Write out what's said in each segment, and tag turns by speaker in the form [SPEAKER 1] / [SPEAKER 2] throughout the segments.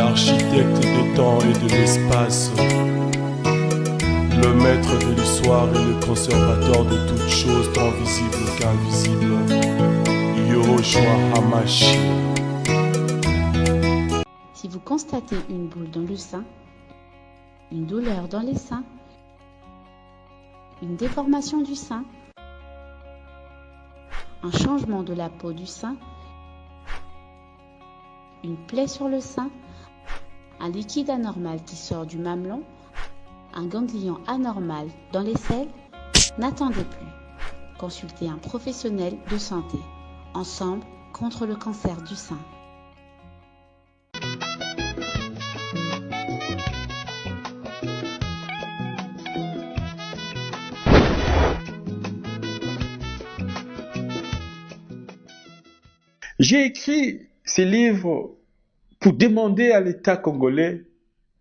[SPEAKER 1] l'architecte des temps et de l'espace, le maître de l'histoire et le conservateur de toutes choses tant visibles qu'invisibles, Yahushua HaMashiach.
[SPEAKER 2] Si vous constatez une boule dans le sein, une douleur dans les seins, une déformation du sein, un changement de la peau du sein, une plaie sur le sein, un liquide anormal qui sort du mamelon, un ganglion anormal dans les selles, n'attendez plus. Consultez un professionnel de santé. Ensemble contre le cancer du sein.
[SPEAKER 3] J'ai écrit ces livres pour demander à l'État congolais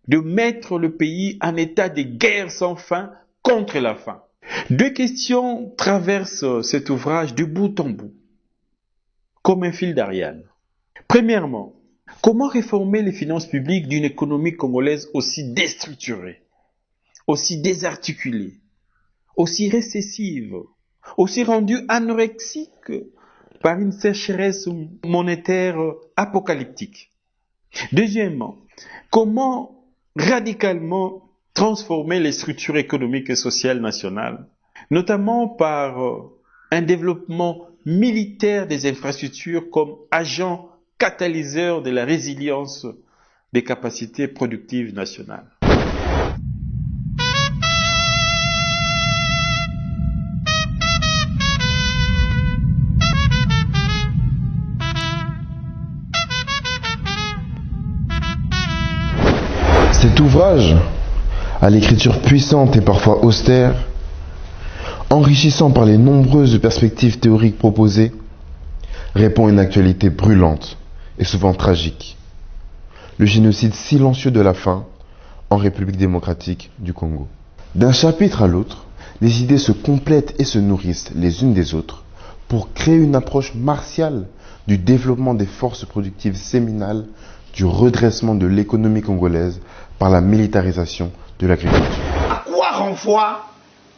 [SPEAKER 3] de mettre le pays en état de guerre sans fin contre la faim. Deux questions traversent cet ouvrage de bout en bout, comme un fil d'Ariane. Premièrement, comment réformer les finances publiques d'une économie congolaise aussi déstructurée, aussi désarticulée, aussi récessive, aussi rendue anorexique par une sécheresse monétaire apocalyptique. Deuxièmement, comment radicalement transformer les structures économiques et sociales nationales, notamment par un développement militaire des infrastructures comme agent catalyseur de la résilience des capacités productives nationales.
[SPEAKER 4] Cet ouvrage, à l'écriture puissante et parfois austère, enrichissant par les nombreuses perspectives théoriques proposées, répond à une actualité brûlante et souvent tragique. Le génocide silencieux de la faim en République démocratique du Congo. D'un chapitre à l'autre, les idées se complètent et se nourrissent les unes des autres pour créer une approche martiale du développement des forces productives séminales du redressement de l'économie congolaise par la militarisation de l'agriculture.
[SPEAKER 5] À quoi renvoie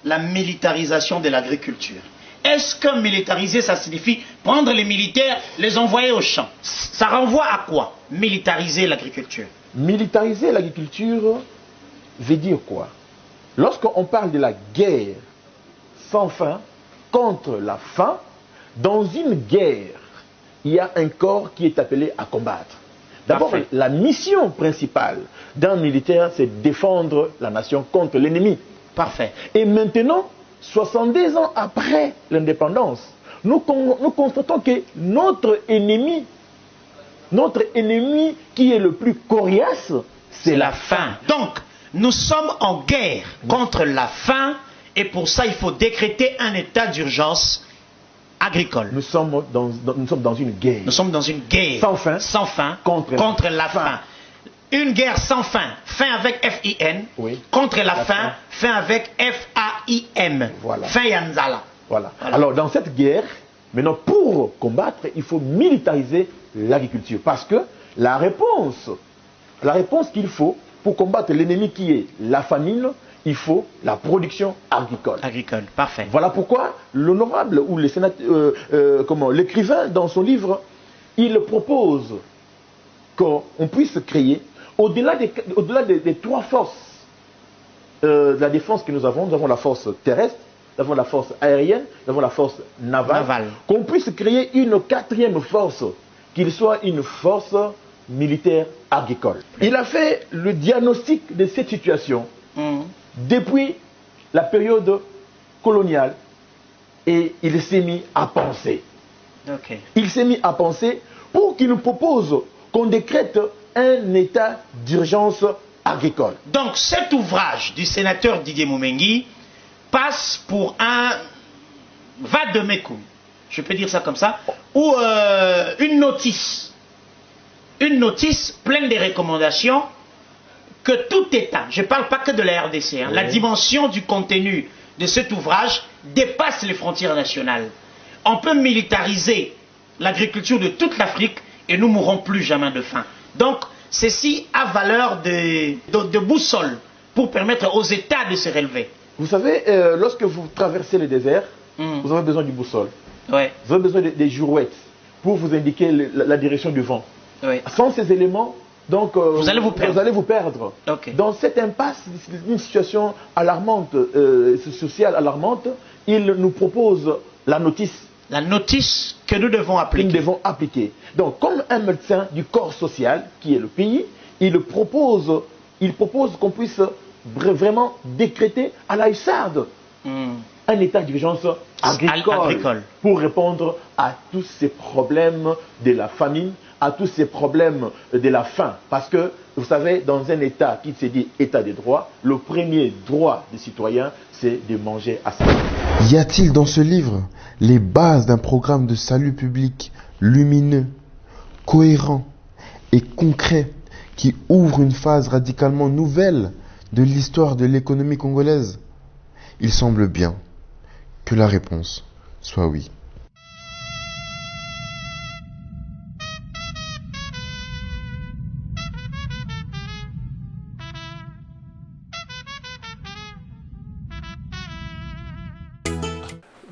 [SPEAKER 5] la militarisation de l'agriculture? Est-ce que militariser, ça signifie prendre les militaires, les envoyer au champ? Ça renvoie à quoi, militariser l'agriculture?
[SPEAKER 6] Militariser l'agriculture veut dire quoi? Lorsqu'on parle de la guerre sans fin contre la faim, dans une guerre, il y a un corps qui est appelé à combattre. D'abord, la mission principale d'un militaire, c'est défendre la nation contre l'ennemi.
[SPEAKER 5] Parfait.
[SPEAKER 6] Et maintenant, 70 ans après l'indépendance, nous constatons que notre ennemi qui est le plus coriace, c'est la faim.
[SPEAKER 5] Donc, nous sommes en guerre contre la faim et pour ça, il faut décréter un état d'urgence agricole.
[SPEAKER 6] Nous sommes dans une guerre.
[SPEAKER 5] Nous sommes dans une guerre sans fin contre la faim. Une guerre sans fin, fin avec F-I-N,
[SPEAKER 6] oui.
[SPEAKER 5] Contre la faim, fin avec F-A-I-M,
[SPEAKER 6] voilà.
[SPEAKER 5] Fin Yanzala.
[SPEAKER 6] Voilà. Alors dans cette guerre, maintenant pour combattre, il faut militariser l'agriculture. Parce que la réponse qu'il faut pour combattre l'ennemi qui est la famine, il faut la production agricole.
[SPEAKER 5] Agricole, parfait.
[SPEAKER 6] Voilà pourquoi l'honorable ou l'écrivain dans son livre, il propose qu'on puisse créer, au-delà des trois forces de la défense que nous avons la force terrestre, nous avons la force aérienne, nous avons la force navale. Qu'on puisse créer une quatrième force, qu'il soit une force militaire agricole. Il a fait le diagnostic de cette situation depuis la période coloniale et il s'est mis à penser. Il s'est mis à penser pour qu'il nous propose qu'on décrète un état d'urgence agricole.
[SPEAKER 5] Donc cet ouvrage du sénateur Didier Moumengi passe pour un vade-mecum, je peux dire ça comme ça, ou une notice pleine de recommandations que tout État, je ne parle pas que de la RDC, hein, la dimension du contenu de cet ouvrage dépasse les frontières nationales. On peut militariser l'agriculture de toute l'Afrique et nous ne mourrons plus jamais de faim. Donc, ceci a valeur de boussole pour permettre aux États de se relever.
[SPEAKER 6] Vous savez, lorsque vous traversez le désert, vous avez besoin du boussole.
[SPEAKER 5] Ouais.
[SPEAKER 6] Vous avez besoin des girouettes pour vous indiquer la direction du vent.
[SPEAKER 5] Ouais.
[SPEAKER 6] Sans ces éléments, donc,
[SPEAKER 5] vous allez vous perdre.
[SPEAKER 6] Okay. Dans cette impasse, une situation alarmante, sociale alarmante, il nous propose la notice.
[SPEAKER 5] La notice que nous devons appliquer.
[SPEAKER 6] Nous devons appliquer. Donc, comme un médecin du corps social, qui est le pays, il propose qu'on puisse vraiment décréter à la USAID un état d'urgence agricole pour répondre à tous ces problèmes de la famine, à tous ces problèmes de la faim. Parce que, vous savez, dans un État qui se dit État de droit, le premier droit des citoyens, c'est de manger à sa faim.
[SPEAKER 4] Y a-t-il dans ce livre les bases d'un programme de salut public lumineux, cohérent et concret qui ouvre une phase radicalement nouvelle de l'histoire de l'économie congolaise? Il semble bien que la réponse soit oui.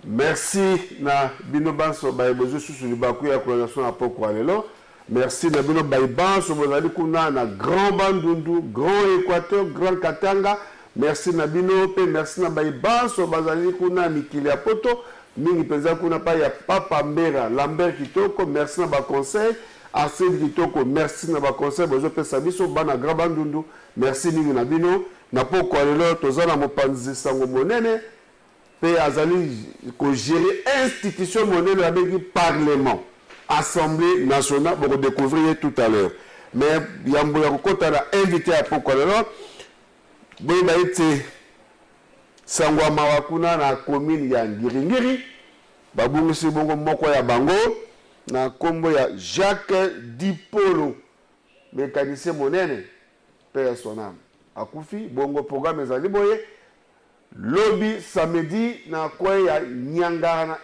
[SPEAKER 1] Merci na bino banso ba bozo susu libaku ya coordination na poko lelo. Merci na bino ba banso bozali kuna na Grand Bandundu, Grand Équateur, Grand Katanga. Merci na bino pe merci na ba banso bazali kuna mikili ya poto. Mingi penza kuna pa ya Papa Mbera, Lambert Kitoko, merci na ba conseil. Arsène Kitoko, merci na ba conseil bozo pesa biso bana Grand Bandundu. Merci mingi na bino na poko lelo tozana mopanzi sango monene. Pe azali ko gérer institution monnaie avec parlement, assemblée nationale, pour découvrir tout à l'heure. Mais yambo ya kokota na invité à Pokolelo, boy ba ite sangwa mawakuna na commune ya Ngiringiri, babungisi bongo moko ya bango na kombo ya Jacques Dipolo, mécanicien monene, père son âme. Akufi bongo programme ezali boye. Lobby samedi na kwa ya nyanga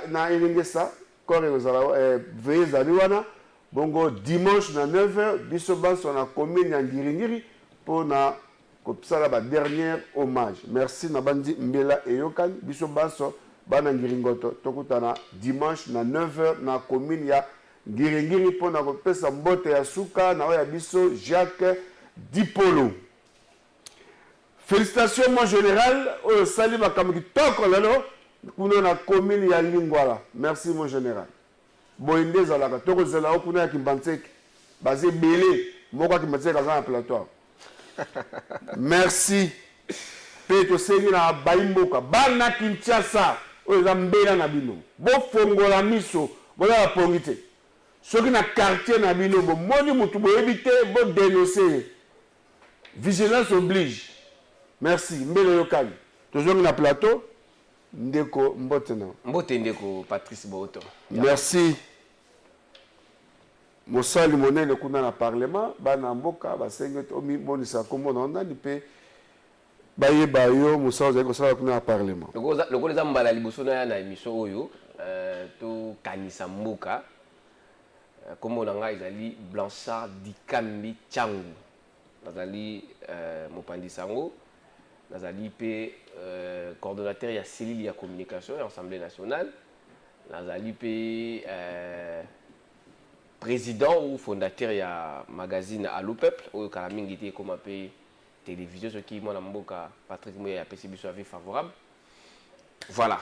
[SPEAKER 1] na Elingesa kore ozala veza liwana bongo dimanche na 9h biso banso na commune ya Ngiringiri pour na kopsala ba dernière hommage. Merci na bandi mbela eyokan biso banso bana Ngiringoto tokutana dimanche na 9h na commune ya Ngiringiri pour na kopesa mbote ya suka na ya biso Jacques Dipolo. Félicitations, mon général. Salut, ma camarade. Toko, lalo. Kuna na commune ya Lingwala. Merci, mon général. Boinde zalaka. Toko zela o kuna ya Kimbansek. Basé belé. Moka Kimbansek à un plateau. Merci. Peto sengi na baimboka. Bana Kinshasa. O zambela na bino. Bo fongola miso. Bo la pongite. Soki na quartier na bino. Bo moni mutu bo éviter. Bo dénoncer. Vigilance oblige. Merci. Mbele yokali. Toujours na plateau. Ndeko Mbotena.
[SPEAKER 7] Mbote ndeko Patrice Boto.
[SPEAKER 1] Merci. Mosali monene kuna na parlement. Bana mboka. Basenge omi bonisa kombo na onda. Nipe. Baye bayo. Moussa ozaki kosala kuna na parlement.
[SPEAKER 7] Loko leza mbala liboso na ya na emission oyo. To kanisa mboka. Kombo na nga ezali Blanchard Dikambi Tchangu. Nazali mopandi sango. Nazali pe coordonnateur ya cellule ya communication et Assemblée nationale. Nazali pe président ou fondateur ya magazine Allo Peuple oyo kala mingi te comme pe télévision ce qui mona mboka Patrick Moya apesi biso avis favorable. Voilà.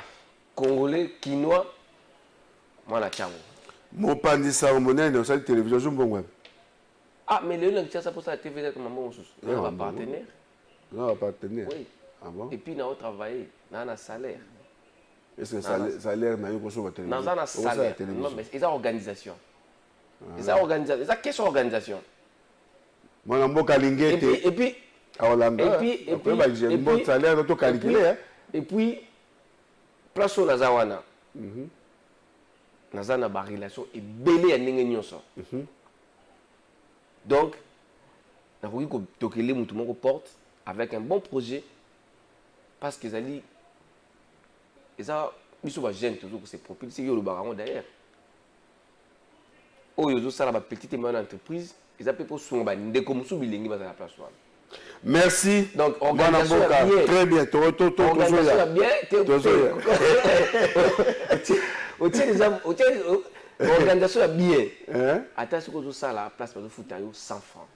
[SPEAKER 7] Congolais, Quinois, mwana Tchango.
[SPEAKER 1] Mopandi sango monene osali télévision jumbongwe.
[SPEAKER 7] Ah mais le nang ça pour ça TV comme maman sous. On va partenaire.
[SPEAKER 1] Non, partenaire.
[SPEAKER 7] Oui.
[SPEAKER 1] Ah bon?
[SPEAKER 7] Et puis, nous avons travaillé dans un salaire.
[SPEAKER 1] Est-ce que salaire n'a eu que sur la télévision?
[SPEAKER 7] Dans un salaire. Non, mais c'est une organisation. C'est une organisation. C'est une question d'organisation.
[SPEAKER 1] Moi, je calculé.
[SPEAKER 7] Et puis, et puis, place au Nazawana. Nazana ba relation et belé à n'engenyoso. Donc, nous avons toqué les moutons porte avec un bon projet parce qu'ils allaient ils ont gêné toujours que c'est propre c'est le baron d'ailleurs oh ils ont ça la petite et moyenne entreprise ils appellent pour souvent ndeko musu bilingi ba la place wana.
[SPEAKER 8] Merci.
[SPEAKER 7] Donc organisation bien.
[SPEAKER 8] Très bien.
[SPEAKER 7] Organisation bien. Organisation bien. Attention que ça la place pour foot 100 francs.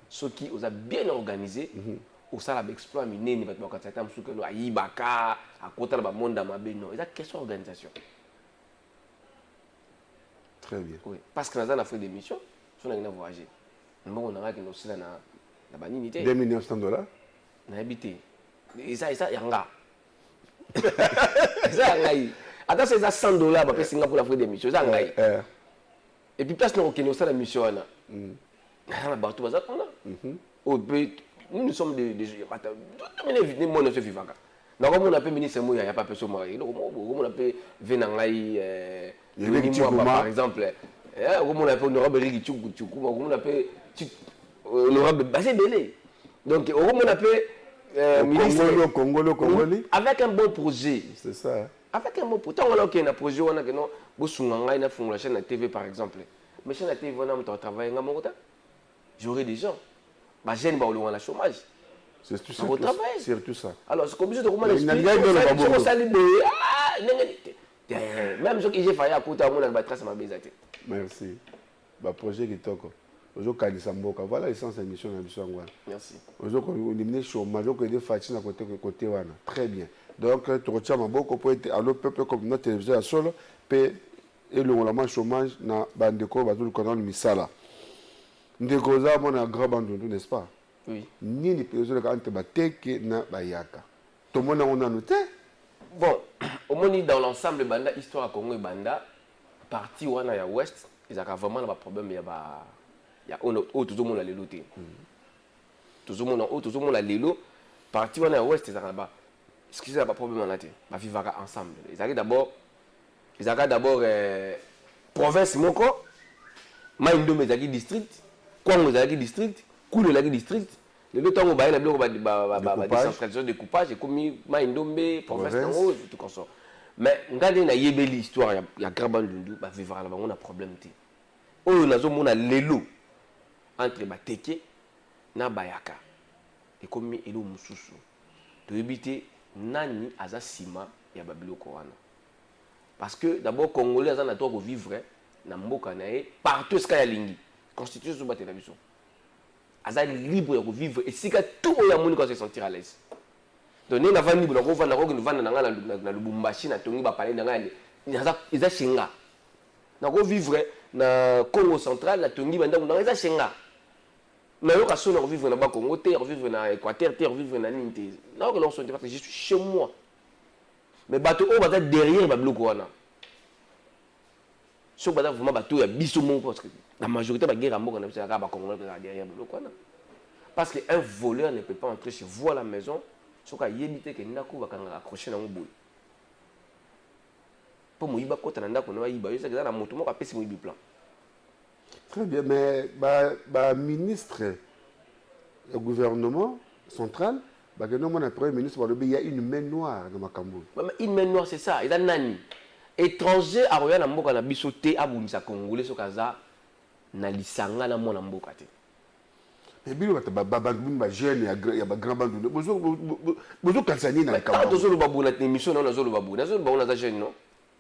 [SPEAKER 7] Ceux qui ont bien organisé au ça la exploit miné ni ba ka tata musu que ayibaka à côté ba monde ma beno. C'est question organisation.
[SPEAKER 8] Très bien.
[SPEAKER 7] Oui, parce que nous avons fait des missions, on a voyagé. Nous avons aussi la banalité.
[SPEAKER 8] $2 millions. On
[SPEAKER 7] a habité. Et ça, yanga. Ça, yanga. Attends, c'est ça $100 parce que Singapour a fait des missions. Ça, yanga. Et puis, place nous avons fait la mission. Nous sommes des gens. Nous sommes des gens. Donc, on a ministre, il n'y a pas personne qui on a venir par exemple. On a honorable on a honorable donc, on a ministre
[SPEAKER 8] Congolais.
[SPEAKER 7] Avec un bon projet.
[SPEAKER 8] C'est ça.
[SPEAKER 7] Avec un bon projet. On a un projet, on a la chaîne de TV par exemple. Mais chaîne de TV, on a travaillé dans mon temps. J'aurai des gens. Ma jeune, on a le chômage.
[SPEAKER 8] C'est tout ça.
[SPEAKER 7] C'est
[SPEAKER 8] tout ça.
[SPEAKER 7] Alors, c'est comme si tu as même ceux qui j'ai failli à côté à mon albatras, ça m'a baisé.
[SPEAKER 8] Merci. Le projet qui est aujourd'hui, voilà l'essence de l'émission.
[SPEAKER 7] Merci.
[SPEAKER 8] Aujourd'hui, on élimine le chômage, on a des fatigues à côté. Très bien. Donc, tu retiens ma boque pour être à l'autre peuple comme notre télévision à solo, et le chômage na bandeko bazulu konan misala. Ndekoza mon grand bandundu, n'est-ce pas?
[SPEAKER 7] Oui.
[SPEAKER 8] Ni les personnes qui ont été na bayaka. Tout le monde a noté.
[SPEAKER 7] Bon, au moins dans l'ensemble banda histoire à Congo et banda partie wana ya ouest, ils ont vraiment un problème il y a tout le monde a les loter. Tout le monde a les lots. Partie wana ya ouest ils ont là-bas. Ce qui c'est pas problème là, va vivre ensemble. Ils ont d'abord province moko, Maindo mezaki district, Kwango mezaki district, Koulou mezaki district. Le temps où il y a des décentralisation de découpage, et comme Maindombe, province Tango, tout comme ça. Mais regardez, il y a une histoire, il y a Grand Bandundu, il vivre là-bas, on a un problème. On a l'élo entre Bateke et Bayaka. Et comme il y a un Moussoussou. De éviter, Nani Aza Sima et Babilo Korana. Parce que d'abord, les Congolais ont droit de vivre dans Mboka, partout ce qu'il y a lingi. Constitution sur la télévision. Aza libre de vivre et si tout le monde se sentir à l'aise. Donc nous avons libre de vivre dans Lubumbashi, na Tongi ba parler dans Aza Shenga. Na ko vivre na Congo central, na Tongi banda dans Aza Shenga. Mais on a sonné vivre na Congo, on vivre na Équateur, on vivre na Ninte. Là que l'on sont je suis chez moi. Mais bateau on va derrière ba bloc wana. So bada vraiment bateau ya biso mon parce que la majorité de la guerre à Mboka, c'est la Congolais derrière le Kwana. Parce qu'un voleur ne peut pas entrer chez vous à la maison, sauf qu'il évite que Ndako va accrocher dans un boule. Pour moi, il va côté Ndako, il va y avoir la moto, moi, c'est mon plan.
[SPEAKER 8] Très bien, mais le ministre du gouvernement central, le premier ministre, il y a une main noire dans ma Cameroun.
[SPEAKER 7] Une main noire, c'est ça, il y a un étranger à Roya Mboka na bisoté à Bunisa Congolais, so kaza na lisanga na mona mboka te.
[SPEAKER 8] Mais bilo ba jeune ya ba grand bandu. Bozo Tanzanie na
[SPEAKER 7] Cameroun. Quand tozo lo babu na émission na zo lo babu. Na zo ba on a jeune non?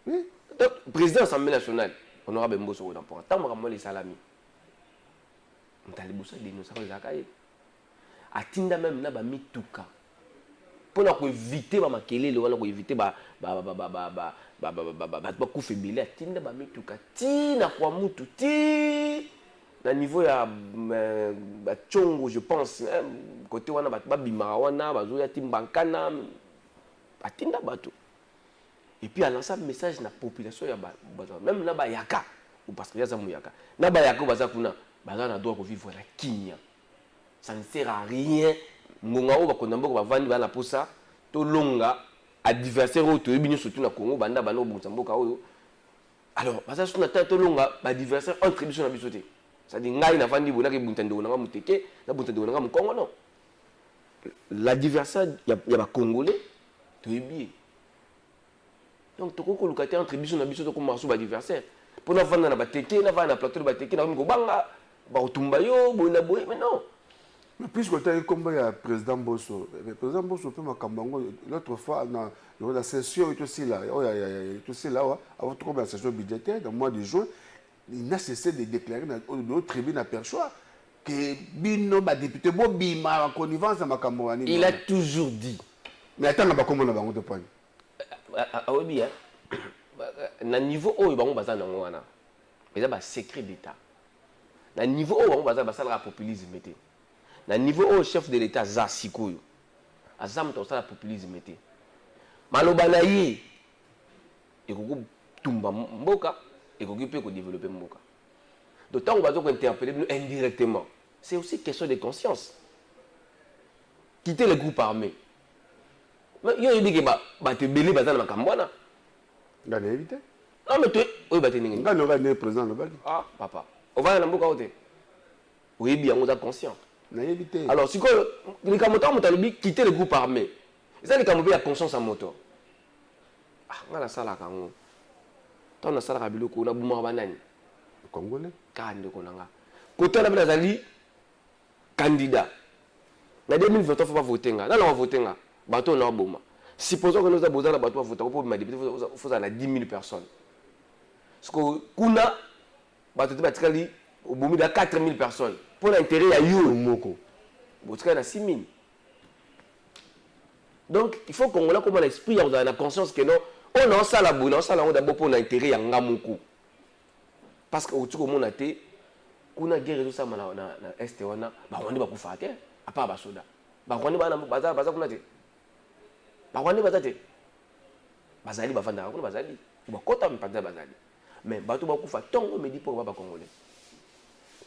[SPEAKER 7] Oui. Donc président de l'Assemblée nationale, honorable Mboso Odampora. Tant mo les salami. Ntali bosa de nous ça les akaye. Atinda même na ba mituka. Pour éviter ba makelele wala ko éviter ba kufa ebele atinda bamituka tina kwa mutu ti na niveau ya batongo je pense côté wana babimaka wana bazoya timbankana atinda bato et puis a lancé un message na population ya même na bayaka ou parce que yaza muyaka na bayaka baza kuna baza na droit de vivre na kinya ça ne sert à rien ngonga o bakonda mboko bavandi bana posa to longa adversaire auto ebini surtout na Congo banda bano buntamboka oyo alors basa suna tato longa ba adversaire entre biso na biso te ça dit ngai na vandi bona ke buntando na muteke na buntando na Congo non l'adversaire ya ba congolais to ebi donc to ko lokate entre biso na biso to ko marso ba adversaire pour na vanda na ba teke na vanda na plateau ba teke na ko banga baotumba yo boye boye mais non.
[SPEAKER 8] Mais puisque tu as eu combat il y a président Bosso, le président Bosso peut m'accompagner l'autre fois dans la session et aussi là, avant tout comme la session budgétaire dans le mois de juin, il n'a cessé de déclarer dans notre tribune à Perchoir que Bino ba député Bobima en connivence à Makamouani.
[SPEAKER 7] Il a toujours dit.
[SPEAKER 8] Mais attends, comment on va on te prendre.
[SPEAKER 7] Ah oui bien. Na niveau où il va on bazar nango wana. Mais ça ba secret d'état. Na niveau où on bazar basala la populisme était. Na niveau où chef de l'état za sikoyo. Azam to sala populisme était. Maloba na ye. Eko tumba mboka, eko pe ko développer mboka. D'autant on va donc interpeller nous indirectement. C'est aussi question de conscience. Quitter le groupe armé. Mais il dit que te belé bazana makambwana.
[SPEAKER 8] Ngana éviter.
[SPEAKER 7] Non mais tu oui ba te ningi.
[SPEAKER 8] Ngana aura né président le bali.
[SPEAKER 7] Ah papa. On va na mboka ote. Oui bien on est conscient.
[SPEAKER 8] Na éviter.
[SPEAKER 7] Alors si quoi les kamoto motalobi quitter le groupe armé. Ça les kamoto a conscience en moto. Ah ngala sala kango. Tona sala ka biloko na buma banani.
[SPEAKER 8] Congolais.
[SPEAKER 7] Kande konanga. Côté na bazali candidat. Na 2020 faut pas voter nga. Là on va voter nga. Bateau na boma. Supposons que nous avons besoin de bateau voter pour ma député faut ça 10 000 personnes. Parce que kuna bateau batikali au bomi de 4 000 personnes. Pour l'intérêt à yo moko. Botika na 6 000. Donc il faut qu'on a comme l'esprit on a la conscience que non on a ça la boule, on ça la on d'abord pour l'intérêt à ngamoko. Parce que au tout monde a été kuna guerre tout ça na est wana ba wandi ba kufa te à part ba soda. Ba wandi ba na baza kuna te. Ba wandi baza te. Bazali ba fanda kuna bazali. Ba kota mpanda bazali. Mais ba tout ba kufa tongo me dit pour ba congolais.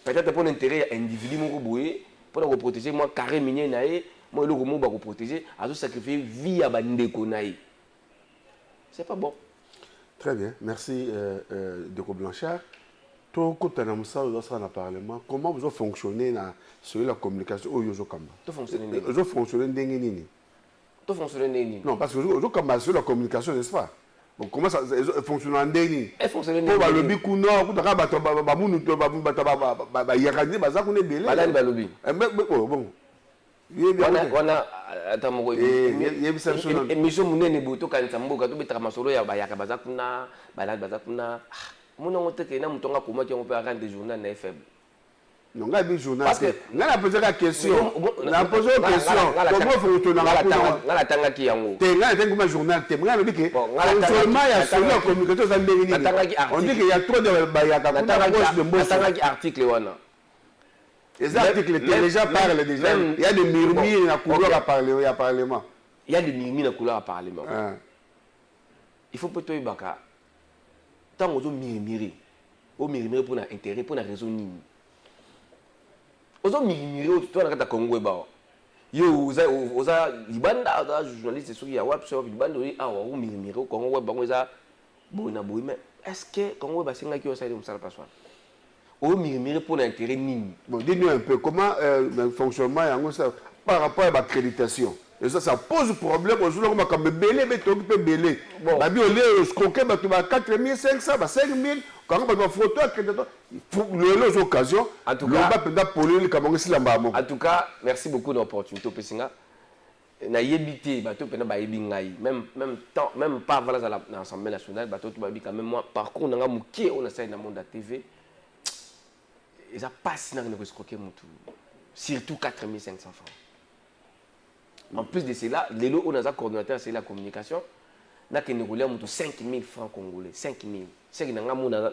[SPEAKER 7] Peut-être pour l'intérêt individu mon boye pour protéger moi carré minier naé moi le romo ba protéger à tout sacrifier vie à bandeko naé. C'est pas bon.
[SPEAKER 8] Très bien, merci Deco Blanchard. Toi, quand tu as dans le Parlement, comment vous fonctionnez sur la communication au Yozo Kamba? Vous fonctionnez Non, parce que Yozo Kamba sur la communication, n'est-ce pas? Donc, comment ça fonctionne en déni? Pour le bikuno, pour
[SPEAKER 7] wana atamongo emission munene boto kanisa mboka to betaka masolo ya bayaka bazakuna balade bazakuna muna ngoteke na mutonga koma ki on peut rendre des journaux na FM.
[SPEAKER 8] Non ngabi journal parce que ngala poser la question na poser la question comment faut tourner ngala
[SPEAKER 7] tanga ki yango
[SPEAKER 8] te ngala tengo ma journal te ngala dit que seulement il y a sur la communication ça ndengini on dit qu'il y a trop de bayaka kuna gauche de mboso
[SPEAKER 7] tanga ki article wana.
[SPEAKER 8] Les articles déjà parlent déjà. Il y a des murmures dans la couloir à parler, à Parlement.
[SPEAKER 7] Il y a des murmures dans la couloir à Parlement. Il faut peut-être y baka. Tant qu'on murmurer, on murmurer pour l'intérêt, pour la raison nini. On murmurer, toi dans le Congo ba. Yo, oza libanda, oza journaliste sur ya web sur libanda, ah on murmurer au Congo web bango za bona boy mais est-ce que Congo ba singa ki osaide musala paswa? Au murmurer pour l'intérêt nini.
[SPEAKER 8] Bon, dis-nous un peu comment le fonctionnement par rapport à l'accréditation. Et ça pose problème. Aujourd'hui, on va comme belé, mais tu peux belé. Bon, on est scroqué, tu vas 4500, 5000. Quand on va photo, les occasions.
[SPEAKER 7] En tout cas, merci beaucoup de l'opportunité. Na yebité bato pena ba yebingai même pas voilà à l'Assemblée nationale bato tu ba bi quand même moi parcours nga mukie on a ça dans monde TV. Ils ont passé dans le escroquer mon tout. Surtout 4500 francs. En plus de cela, les lots où on a coordonnateur, c'est la communication. N'a que nous roulons 5000 francs congolais. 5000. C'est que nous avons na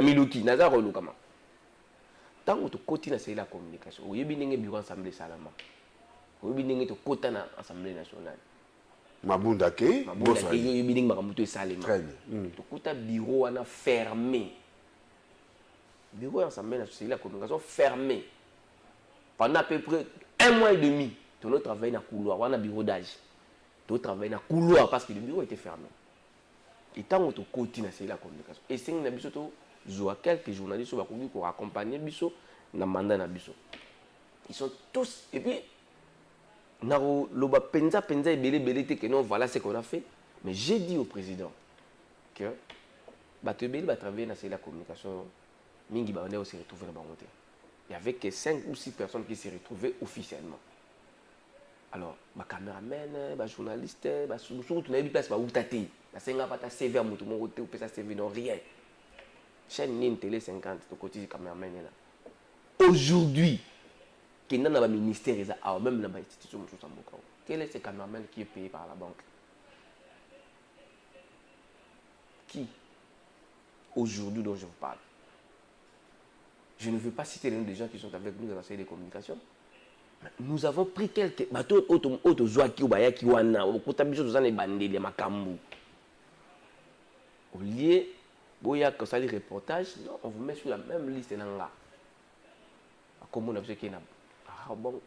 [SPEAKER 7] miluki, na za relu kama. Tant que tu continues c'est la communication. Ou yebi ninge bureau assemblée salama. Ou yebi ninge to kota na assemblée nationale.
[SPEAKER 8] Mabunda ke.
[SPEAKER 7] Mabunda ke yebi ninge makamuto salama.
[SPEAKER 8] Très bien.
[SPEAKER 7] Tu kota bureau ana fermé. Bureau assemblée nationale, c'est la communication fermée. Pendant à peu près 1 mois et demi, tu as travaillé dans le couloir, on a un bureau d'âge. Tu as travaillé dans le couloir parce que le bureau était fermé. Et tant que tu continues, c'est la communication. Et c'est que tu as quelques journalistes qui vont accompagner Bisso dans le mandat de Bisso. Ils sont tous. Et puis, voilà ce qu'on a fait. Mais j'ai dit au président que tu vas travailler dans la communication. mingi ba on est aussi retrouvé dans bangoté. Il y avait que 5 ou 6 personnes qui s'est retrouvées officiellement. Alors, ma caméraman, ma journaliste, ma surtout na place ba outati. La senga pas ta CV à mutu mon côté ou ça CV non rien. Chaîne Nine Télé 50 to côté caméraman là. Aujourd'hui, qui n'a pas ministère et même dans l'institution de Samboka. Quel est ce caméraman qui est payé par la banque? Qui aujourd'hui dont je vous parle? Je ne veux pas citer les noms des gens qui sont avec nous dans la série de communication. Nous avons pris quelques bateaux autozoaki ou bayaki wana au kotabiso zana bandeli makambu. Au lieu boya que ça les reportages, non, on vous met sur la même liste nanga. Comme on a besoin qu'il y a ah bon,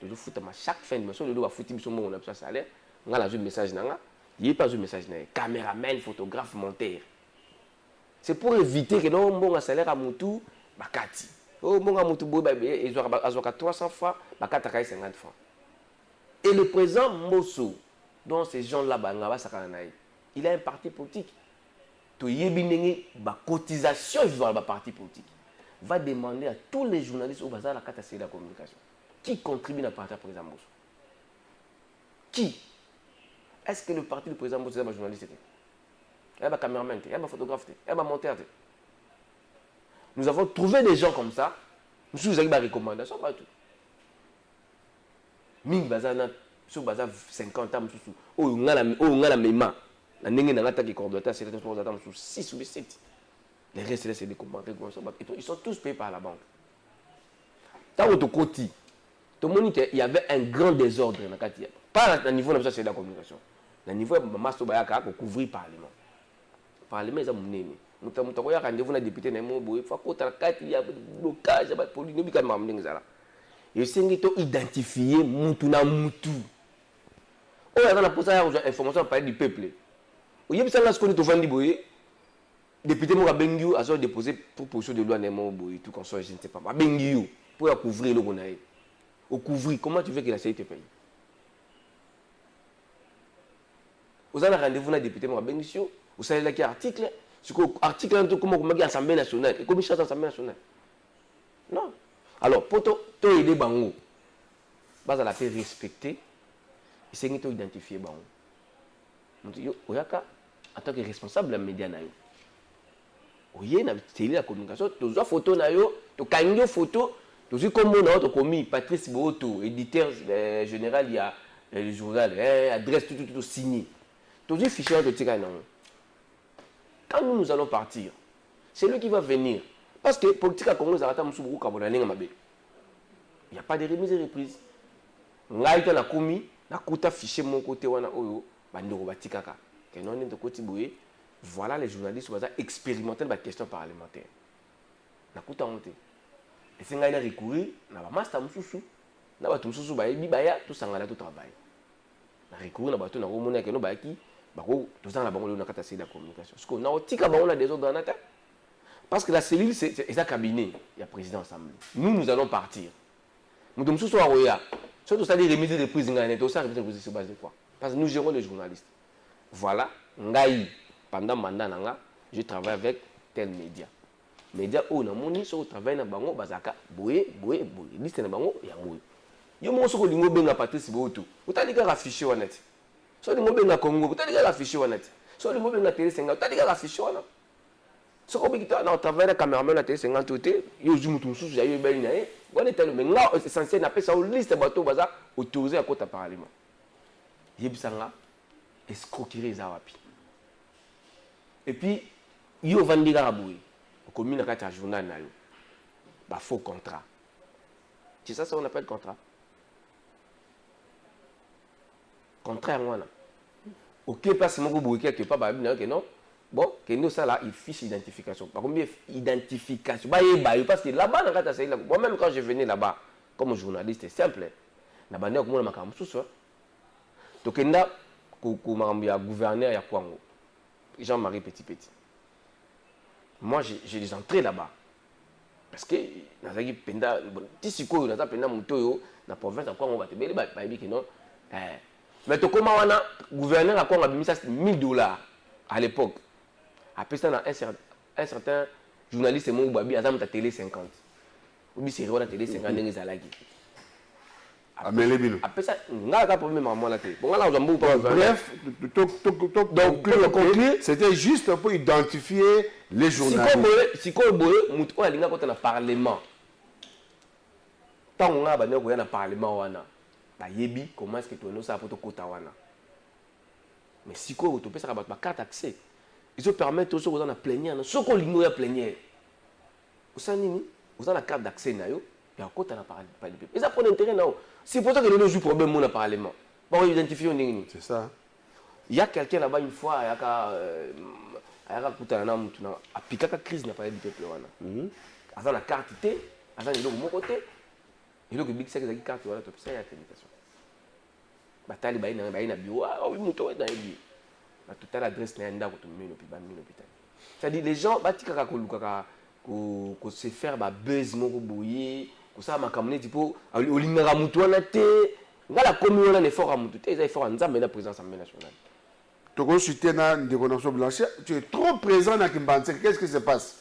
[SPEAKER 7] je fout à chaque fin de mission, je dois foutre mission on a besoin salaire. On a la message nanga, il n'y a pas un message nanga. Caméraman, photographe, monteur. C'est pour éviter que non bon salaire à mutu bakati. Oh, mon amour, ils ont 300 fois, 50 francs. Et le président Mosso, dont ces gens-là, il a un parti politique. La cotisation dans le parti politique va demander à tous les journalistes au bazar la carte de la communication. Qui contribue à la parti du président Mosso? Qui? Est-ce que le parti du président Mosso est un journaliste? Il y a un caméraman, il y a un photographe, il y a un monteur. Nous avons trouvé des gens comme ça. Nous avons des recommandations partout. Ming bazana sur bazar 50 ans sous on a la même la nengue na ngata qui coordonnateur c'est sur 6 ou 7. Les restes c'est des commentaires ils sont tous payés par la banque. Tant au côté tout le monde il y avait un grand désordre dans Katia. Pas à niveau de la communication. À niveau de master bayaka pour couvrir parlement. Parlement ça mon mutu ya rendez-vous na député na mo boye fa ko ta kati ya blocage ba police no bika mamne ngala et sengi to identifier mutu na mutu o ya na posa ya information parler du peuple o yebisa na skoni to vandi boye député mo ka bengiu a déposer proposition de loi na mo boye tout comme ça je ne sais pas ba bengiu pour ya couvrir le gonaé au couvrir comment tu veux que la CI te paye aux ana rendez-vous na député mo ka bengiu vous savez là qui article c'est l'article comment on dit l'Assemblée nationale et commission de l'Assemblée nationale. Non. Alors, pour toi aider Bango, base à la paix respecter, il s'est identifié Bango. On dit, Oyaka, en tant que responsable de la média, c'est la communication, tu as photo, tu as une photo, tu as comme on a commis Patrice Boto, éditeur général, il y a le journal, adresse, tout signé. Tu as un fichier de Tigana. Quand nous allons partir, c'est lui qui va venir. Parce que politique à Congo, il n'y a pas de remise et reprise. Ngaïta na komi, na kuta fichier mon côté wana oyo, bandoro batikaka. Kenon de côté boye, voilà les journalistes qui vont expérimenter la question parlementaire. Na kuta honte. Et c'est ngaïna recourir, na ba master mususu, na ba mususu ba yebi baya tout sangala tout travail. Na recourir na ba to na romona keno ba ki bako tozana la bango na kata c'est la communication. Parce qu'on a otika bango na des autres dans la parce que la cellule c'est un cabinet, il y a président ensemble. Nous allons partir. Nous sommes tous à Roya. Surtout ça, les remises de prise, sur base de quoi? Parce que nous gérons les journalistes. Voilà, pendant le mandat, je travaille avec tel média. Média où on a mon sur travail dans bango bazaka, boye, liste dans bango, il y a boye. Yo mon sur lingo benga Patrice Boto. Vous t'as dit qu'à afficher honnête. Sur lingo benga Congo, vous t'as dit qu'à afficher honnête. Sur lingo benga Télé 50, vous t'as dit qu'à afficher honnête. Ce qu'on dit que travail de caméraman à télé 50 côté, yo zoom tout sous j'ai eu belle naïe. On est tellement mais là c'est censé n'appeler ça une liste bateau bazar autorisé à côté parlement. Yebisanga escroquerie za wapi. Et puis yo vandira raboué. Commune na kata journal na yo. Ba faux contrat. C'est ça on appelle contrat. Contrat ngwana. OK pas c'est mon boue quelque pas ba que non. Bon, que nous ça là, il fiche identification. Par contre, identification. Parce que là-bas, moi-même quand je venais là-bas, comme journaliste, c'est simple. Là-bas, on a un donc, il y a un gouverneur à Kwango, Jean-Marie Petit. Moi, j'ai des entrées là-bas. Parce que, dans la province, mais comment on a gouverneur à Kwango a mis ça $1000 à l'époque. Après ça, un certain journaliste mon babi azam ta télé 50 ou bi série wana télé 50 ndenge ezalaki
[SPEAKER 8] amele bino
[SPEAKER 7] après ça nga ka problème à moi là té bon là on zambo pas
[SPEAKER 8] bref donc c'était juste pour identifier les journalistes
[SPEAKER 7] sikoyo boye mutu oyo alinga kota na parlement ntango nga bande koya na parlement wana bayebi comment est-ce que tonosala po tokota wana mais sikoyo topesaka bato bacarte accès ezopermettre soki oza na plénière na soki olingi oya plénière osala nini oza na carte d'accès na yo ya kokota na parlement eza mpona intérêt na yo c'est pour ça que lelo ozwi problème mo na parlement bakoidentifie yo ndenge nini
[SPEAKER 8] c'est ça
[SPEAKER 7] il y a quelqu'un là-bas une fois ayaka kutana na mutu na apikaka crise na palais du peuple wana aza na carte te aza na eloko moko te eloko ebikisaki ezalaki carte wana topesa ya accréditation batali baye na bureau mutu oyo nayebi batotala adresse na ya ndako tomino hôpital c'est-à-dire les gens batikaka kolukaka se faire babuzz moko boye kosala makambo neti mpo olingaka mutu wana te ngala komi wana na effort ya mutu te eza effort ya nzambe na présidence assemblée nationale
[SPEAKER 8] tokosuite na ndeko na biso Blanchet tu es trop présent na Kimbantseke qu'est-ce qui se passe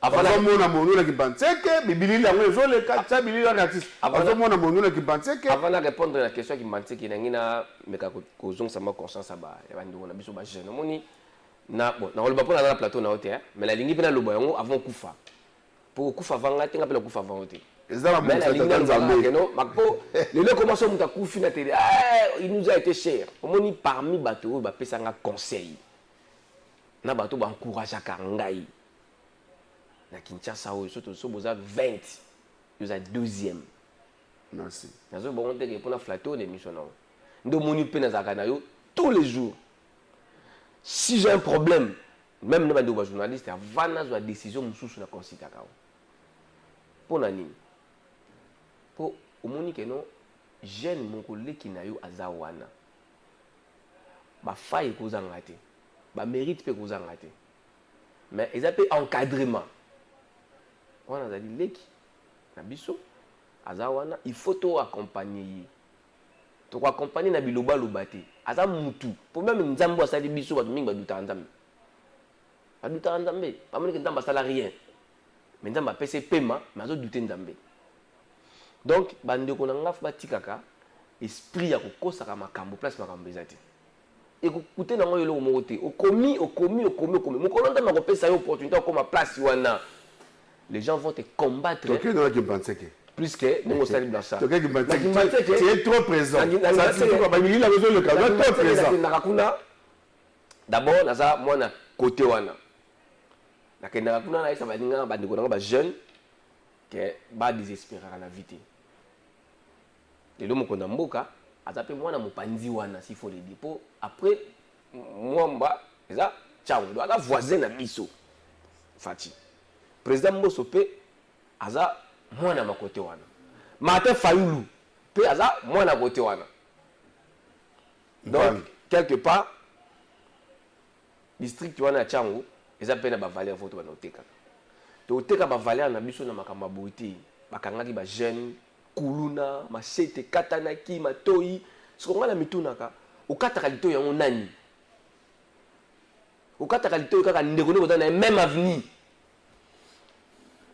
[SPEAKER 8] azomona mondu na Kimbantseke bibili yango ezoleka tia bilili wana artiste azomona mondu na Kimbantseke
[SPEAKER 7] avant na répondre na question ya Kimbantseke nangi na meka kozongisa ma conscience ya bandeko na biso ba jeune omoni na bon na oloba mpona na plateau na yo te mais nalingi mpe naloba yango avant kufa po kufa avant nga te nga mpe na kufa avant yo te mais nalingi nalobaka keno mako lelo commence mutu akufi na télé il nous a été cher omoni parmi bato oyo bapesanga conseil na bato baencourageaka ngai na Kinshasa oyo so boza 20 yoza 2e
[SPEAKER 8] merci
[SPEAKER 7] nazo bongo teke mpona flatter l'émission na yo nde omoni mpe nazalaka na yo tous les jours. Si j'ai un problème, même dans les journalistes, avant la décision, je suis la considère. Pour nani? Pour au moment que non, jeune mon collègue qui n'a eu azawana. Ba faille que vous en ratez, ba mérite que vous en ratez. Mais ils appellent encadrement. On a dit leki, na biso, azawana, il faut tout accompagner. To accompagner na biloba lobate aza mutu pour même nzambo asali biso bato mingi baduta nzambe pamoni ke nzambe asala rien mais nzambe apesi pema mais azoduta nzambe donc bandeko na ngafu batikaka esprit ya kokosaka makambo place makambo eza te ekokute nango eloko moko te okomi mokolo nzambe akopesa yo opportunité okoma place wana les gens vont te combattre plus que nous sommes salés Blanchard. Tu
[SPEAKER 8] es trop présent.
[SPEAKER 7] D'abord, moi, na côté wana. Na kena kuna na isa badinga bandeko na ba jeune que ba désespérer na vie. Et le mokonda mboka azape mwana mopanzi wana s'il faut le dire. Pour après mwamba eza ciao do ala voisin na biso. Fati. Président Mbosope aza mwana makote wana Martin Fayulu pe aza mwana kote wana donc quelque part district wana changu eza pe na ba valeur voto bana oteka to oteka ba valeur na biso na makamba boiti bakangaki ba jeune kuluna masete katanaki matoi sikonga na mitunaka okataka lito yango nani okataka lito kaka ndeko ndeko na même avenir.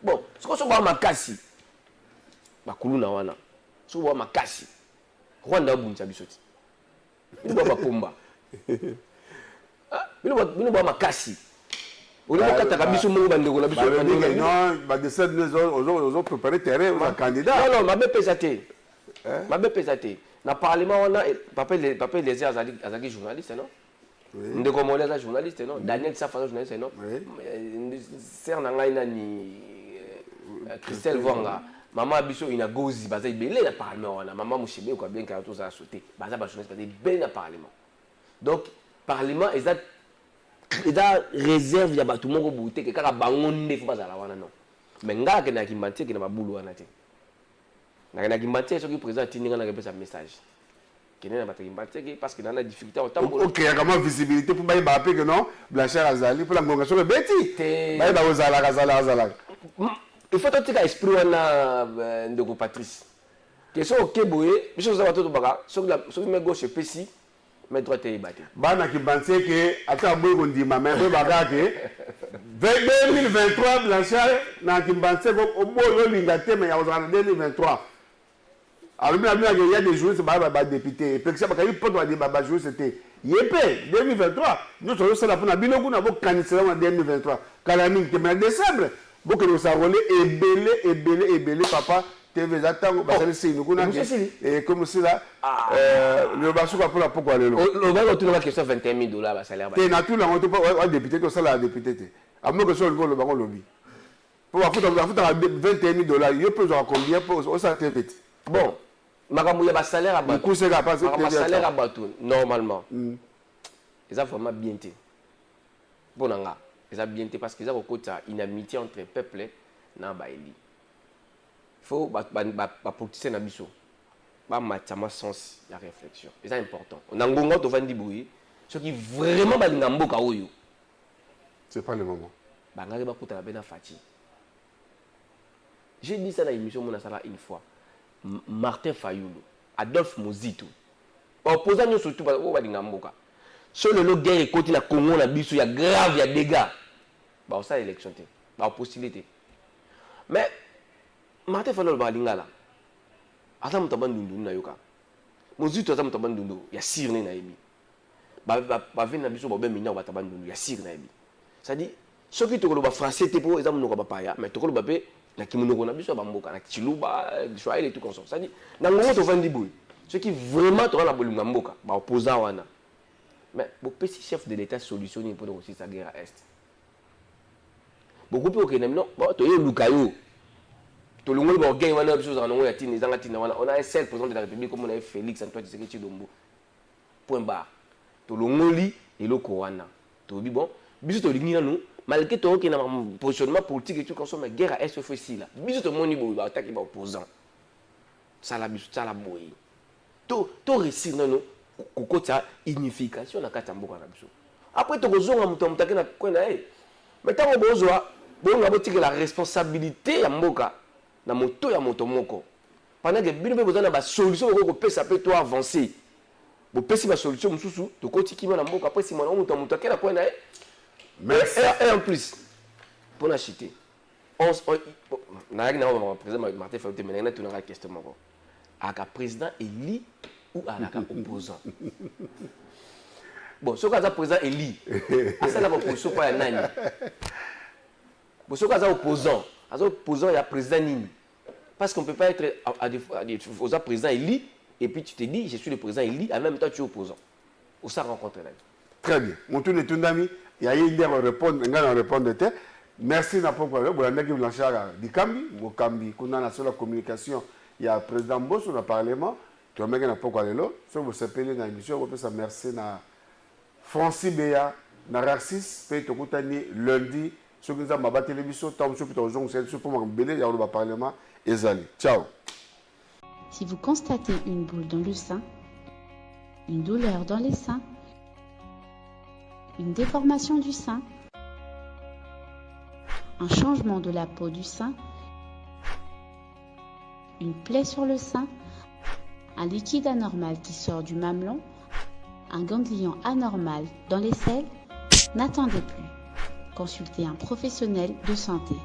[SPEAKER 7] Bon, ce que je vois makasi, bakuluna wana, ce que je vois makasi, Rwanda buncha bisoti. Bino ba pomba. Ah, bino ba makasi. Oli bakata biso mo bandeko na biso bandeko.
[SPEAKER 8] Non, ba descend les autres préparer terrain un candidat.
[SPEAKER 7] Non, mabe pesate. Mabe pesate. Na parlement wana papa les azaki journaliste non? Ndeko Moleza journaliste non? Daniel Safa journaliste non? Ser na ngai nani Christelle Vonga, maman biso ina gozi baza ibele na parlement wana, maman Mouchebe ko bien ka to za sauter, baza ba journaliste baza ibele na parlement. Donc parlement eza réserve ya batu moko boute ke kaka bango nde fo bazala wana non. Mais ngaka na Kimbantseke na babulu wana te. Na Kimbantseke soki président tininga na repesa message. Kene na batu Kimbantseke parce que dans la difficulté au temps.
[SPEAKER 8] OK, il y a comment visibilité pour bailler baper que non, Blanchard Azali pour la ngongation de beti. Bailler ba ozala. Il faut que tu aies esprit de Patrice. Que ce soit ok boye, biso za bato baka, so me gauche pesi,
[SPEAKER 7] Mais droit t'es battu.
[SPEAKER 8] Bana qui pensait que ata boy ko ndima mais ko baka que 2023 Blanchard na qui pensait ko oboyo linga te mais ya ozana 2023. Alors bien il y a des jours c'est ba député parce que ça ba poto ba ba jouer c'était yepé 2023 nous sommes ça la pour na biloko na bo kanisa en 2023 kala mingi te mais décembre beaucoup de ça relé et papa TV zatango basali sino kuna et comme cela le basuka pour la pourquoi le
[SPEAKER 7] le va retourner la question $21,000 ba salaire ba
[SPEAKER 8] te na tout la moto pas député to ça la député te amo que sur le bango lobby pour foutre $21,000 il peut avoir combien pour ça te fait
[SPEAKER 7] bon makamou ya ba salaire à bateau ba salaire à bateau normalement ils ont vraiment bien été bon nga ils ont bien été parce qu'ils ont une amitié entre peuple na ba eli faut ba politicien na biso ba matama sens la réflexion c'est important on a ngongo to vandi boui ce qui vraiment ba ngamboka oyo
[SPEAKER 8] c'est pas le moment
[SPEAKER 7] ba ngaki ba kutana bena fati j'ai dit ça dans l'émission mon sala une fois Martin Fayulu Adolphe Mozito opposant nous surtout ba ngamboka sur le guerre côté la Congo na biso ya grave ya dégâts ba ça élection té ba possibilité mais Martin Fayulu ba lingala ata mutabandundu na yoka Mozito ata mutabandundu ya sirne na yebi ba vena biso ba bemina ba tabandundu ya sirne na yebi ça dit ce qui te ko ba français te po exemple no ba paya mais to ko ba pe na kimonoko na biso ba mboka na chiluba choisir et tout comme ça ça dit na ngongo to vandi boy ce qui vraiment to na bolinga mboka ba opposant wana mais bo petit chef de l'état solutionner pour aussi sa guerre à est beaucoup peu que non to yo lukayo to longol ba gain wana biso za ngongo ya tini zanga tina wana on a un seul président de la république comme on a Félix Antoine Tshisekedi Tshilombo point barre to longoli et le wana to bi bon biso to lingi nanu malgré tout qu'il y a un positionnement politique et tout comme ça mais guerre à est fait ici là biso to moni bo ba attaquer ba opposant ça la biso ça la boy to réussir non ko ta unification na kata mboka na biso après to kozonga muto mutake na kwena mais tango bozwa bo ngabo tike la responsabilité ya mboka na moto ya moto moko pendant que bino be bozana ba solution ko pesa pe to avancer bo pesi ba solution mususu to ko tikima na mboka après si mwana muto mutake na kwena et en plus pour acheter on na président Martin Fayulu mais na tout na question moko aka président élu ou aka opposant bon ce cas président élu ça la opposition pas ya nani bon ce cas opposant il y a président nini parce qu'on peut pas être aux président élu et puis tu te dis je suis le président élu en même temps tu es opposant ou ça rencontre là
[SPEAKER 8] très bien mon tour de tundami il y a une idée à répondre ngana répondre de terre merci na poko le bolanda ki Blanchard dikambi mokambi kuna na sur la communication il y a président Bosso na parlement tu meka na poko lelo so vous s'appelez na émission vous ça merci na Francis Beya na Raxis pe to kutani lundi so kinza maba télévision tam so pito zong c'est pour mbele ya le parlement ezali ciao.
[SPEAKER 2] Si vous constatez une boule dans le sein, une douleur dans les seins, une déformation du sein, un changement de la peau du sein, une plaie sur le sein, un liquide anormal qui sort du mamelon, un ganglion anormal dans les selles, n'attendez plus. Consultez un professionnel de santé.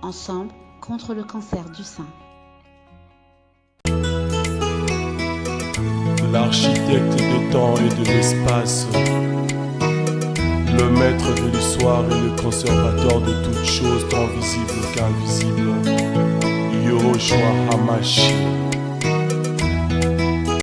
[SPEAKER 2] Ensemble contre le cancer du sein.
[SPEAKER 1] L'architecte des temps et de l'espace, le maître de l'histoire et le conservateur de toutes choses tant visibles qu'invisibles, Yahushua Hamashiach.